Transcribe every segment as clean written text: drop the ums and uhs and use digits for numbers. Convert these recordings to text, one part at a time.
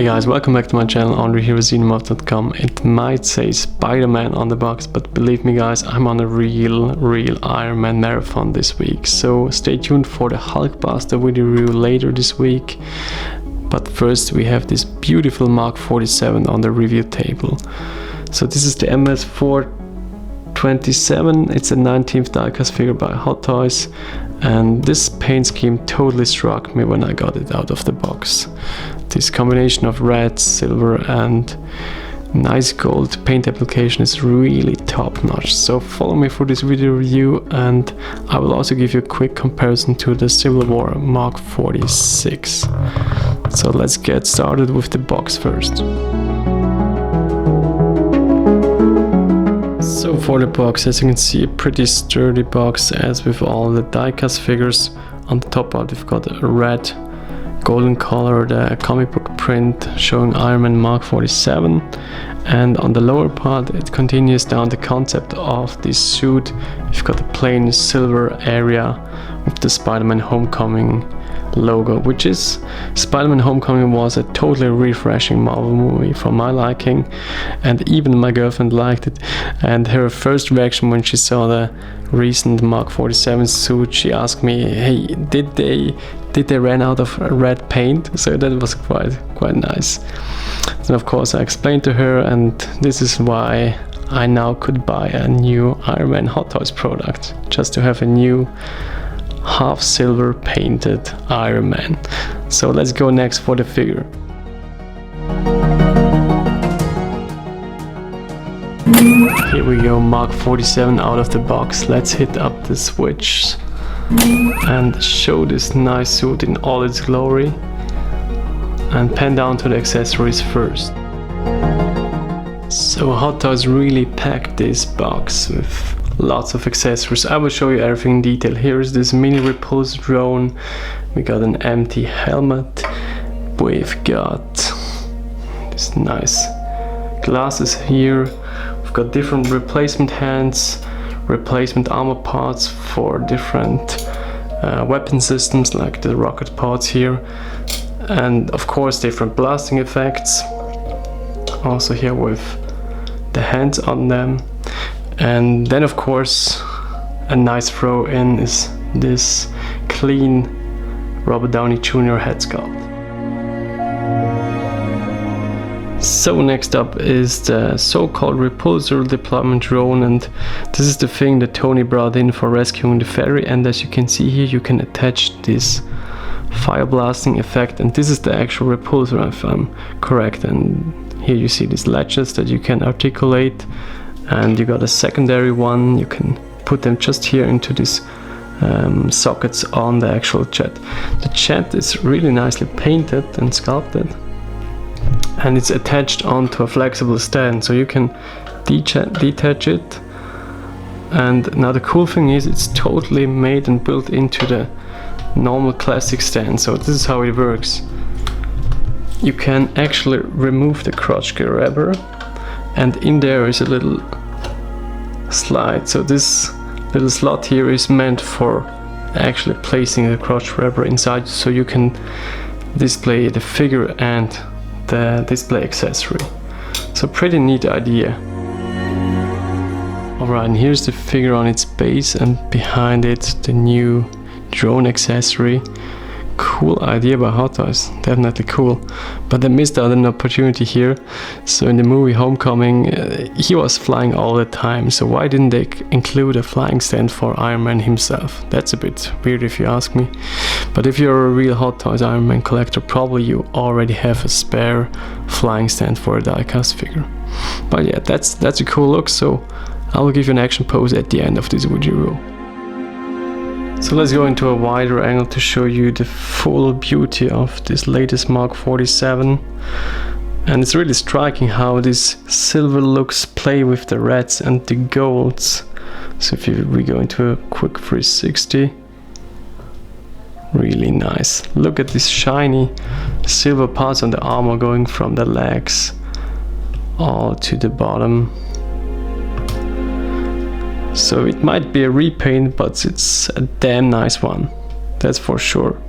guys, welcome back to my channel, Andre here with ZenoMoth.com. It might say Spiderman on the box, but believe me guys, I'm on a real Iron Man marathon this week. So stay tuned for the Hulkbuster video review later this week. But first we have this beautiful Mark 47 on the review table. So this is the MS427, it's a 19th diecast figure by Hot Toys. And this paint scheme totally struck me when I got it out of the box. This combination of red, silver and nice gold paint application is really top notch. So follow me for this video review, and I will also give you a quick comparison to the Civil War Mark 46. So let's get started with the box first. So for the box, as you can see, a pretty sturdy box as with all the diecast figures. On the top part we've got a red golden colored comic book print showing Iron Man Mark 47, and on the lower part it continues down the concept of this suit. We've got a plain silver area with the Spider-Man Homecoming logo, which is Spider-Man Homecoming was a totally refreshing Marvel movie for my liking, and even my girlfriend liked it. And her first reaction when she saw the recent Mark 47 suit, she asked me, hey, did they run out of red paint? So that was quite nice. And of course I explained to her, and this is why I now could buy a new Iron Man Hot Toys product, just to have a new half silver painted Iron Man. So let's go next for the figure. Here we go, Mark 47 out of the box. Let's hit up the switch and show this nice suit in all its glory, and pan down to the accessories first. So Hot Toys really packed this box with lots of accessories. I will show you everything in detail. Here is this mini Repulsor drone. We got an empty helmet. We've got this nice glasses here. We've got different replacement hands, replacement armor parts for different weapon systems like the rocket parts here, and of course different blasting effects. Also here with the hands on them. And then of course a nice throw in is this clean Robert Downey Jr. head sculpt. So next up is the so-called Repulsor deployment drone, and this is the thing that Tony brought in for rescuing the ferry. And as you can see here, you can attach this fire blasting effect, and this is the actual Repulsor if I'm correct. And here you see these latches that you can articulate, and you got a secondary one. You can put them just here into these sockets on the actual jet. The jet is really nicely painted and sculpted, and it's attached onto a flexible stand, so you can detach it. And now the cool thing is it's totally made and built into the normal classic stand. So this is how it works. You can actually remove the crotch grabber, and in there is a little slide. So this little slot here is meant for actually placing the crotch grabber inside, so you can display the figure and the display accessory. So pretty neat idea. Alright, and here's the figure on its base, and behind it the new drone accessory. Cool idea by Hot Toys, definitely cool. But they missed out on an opportunity here. So in the movie Homecoming, he was flying all the time, so why didn't they include a flying stand for Iron Man himself? That's a bit weird if you ask me. But if you're a real Hot Toys Iron Man collector, probably you already have a spare flying stand for a diecast figure. But yeah, that's a cool look, so I will give you an action pose at the end of this video. So let's go into a wider angle to show you the full beauty of this latest Mark 47. And it's really striking how these silver looks play with the reds and the golds. So if we go into a quick 360, really nice. Look at this shiny silver parts on the armor going from the legs all to the bottom. So it might be a repaint, but it's a damn nice one, that's for sure.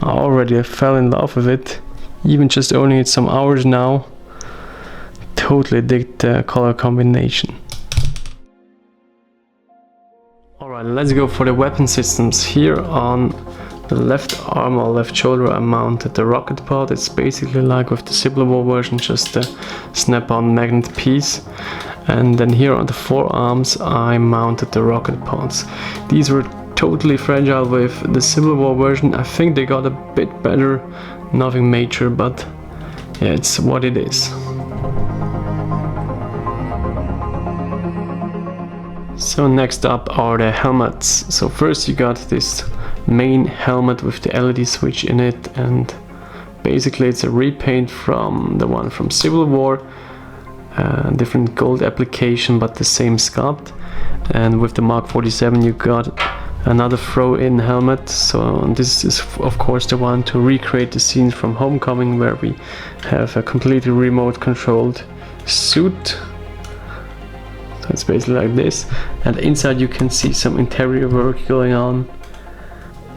I already fell in love with it. Even just owning it some hours now, totally dig the color combination. Alright, let's go for the weapon systems. Here on the left arm or left shoulder I mounted the rocket pod. It's basically like with the Civil War version, just a snap-on magnet piece. And then here on the forearms I mounted the rocket pods. These were totally fragile with the Civil War version. I think they got a bit better, nothing major, but yeah, it's what it is. So next up are the helmets. So first you got this main helmet with the LED switch in it, and basically it's a repaint from the one from Civil War, different gold application but the same sculpt. And with the Mark 47 you got another throw-in helmet. So this is of course the one to recreate the scene from Homecoming, where we have a completely remote controlled suit. So it's basically like this, and inside you can see some interior work going on.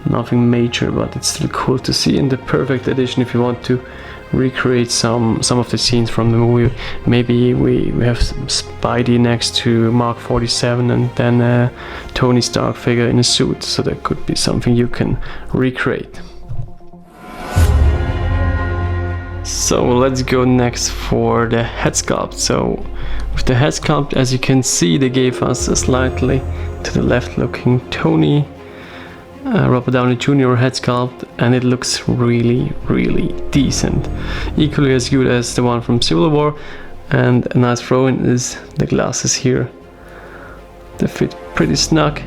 Nothing major, but it's still cool to see, in the perfect edition if you want to recreate some of the scenes from the movie. Maybe we have Spidey next to Mark 47 and then a Tony Stark figure in a suit, so that could be something you can recreate. So let's go next for the head sculpt. So with the head sculpt, as you can see, they gave us a slightly to the left looking Tony Robert Downey Jr. head sculpt, and it looks really decent. Equally as good as the one from Civil War, and a nice throw-in is the glasses here. They fit pretty snug.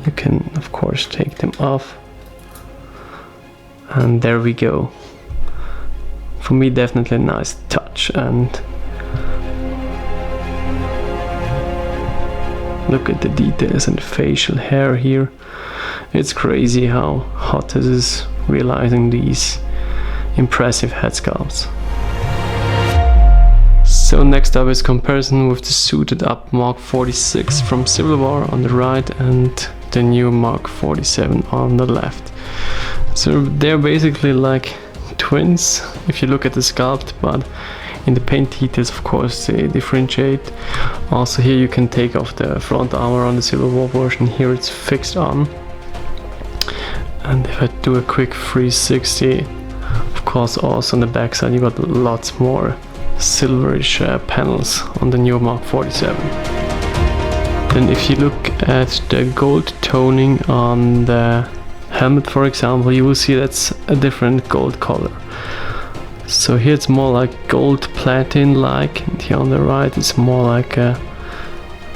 You can of course take them off, and there we go. For me, definitely a nice touch. And look at the details and the facial hair here. It's crazy how hot this is, realizing these impressive head sculpts. So next up is comparison with the suited up Mark 46 from Civil War on the right and the new Mark 47 on the left. So they're basically like twins if you look at the sculpt, but in the paint details of course they differentiate. Also here you can take off the front armor on the Civil War version. Here it's fixed on, and if I do a quick 360, of course also on the back side you got lots more silverish panels on the new Mark 47. Then if you look at the gold toning on the helmet, for example, you will see that's a different gold color. So here it's more like gold platin like, and here on the right it's more like a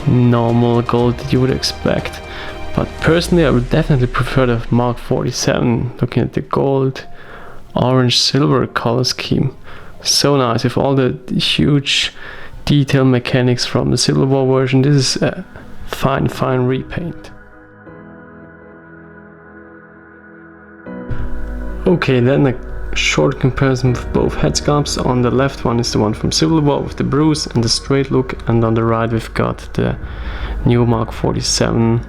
normal gold that you would expect. But personally I would definitely prefer the Mark 47, looking at the gold, orange, silver color scheme. So nice with all the huge detail mechanics from the Civil War version. This is a fine repaint. Okay, then a short comparison with both head sculpts. On the left one is the one from Civil War with the bruise and the straight look, and on the right we've got the new Mark 47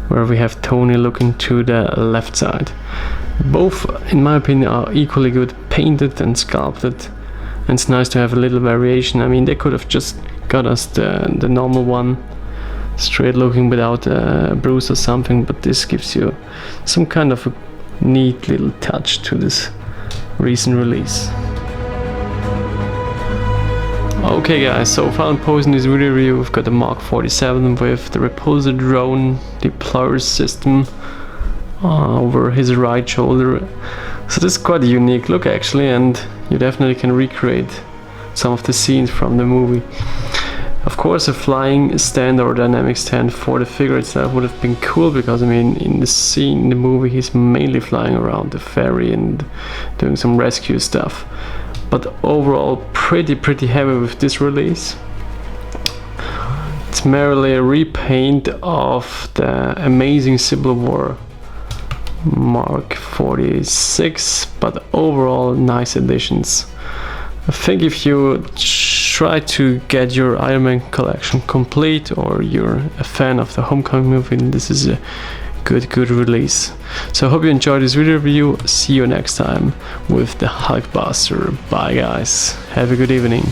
where we have Tony looking to the left side. Both, in my opinion, are equally good painted and sculpted, and it's nice to have a little variation. I mean, they could have just got us the normal one, straight looking without a bruise or something, but this gives you some kind of a neat little touch to this recent release. Okay guys, so final post in this video review, we've got the Mark 47 with the Repulsor drone deployer system over his right shoulder. So this is quite a unique look actually, and you definitely can recreate some of the scenes from the movie. Of course a flying stand or dynamic stand for the figure itself would have been cool, because I mean in the scene in the movie he's mainly flying around the ferry and doing some rescue stuff. But overall pretty heavy with this release. It's merely a repaint of the amazing Civil War Mark 46, but overall nice additions. I think if you try to get your Iron Man collection complete, or you're a fan of the Homecoming movie, this is a good release. So I hope you enjoyed this video review. See you next time with the Hulkbuster. Bye guys, have a good evening.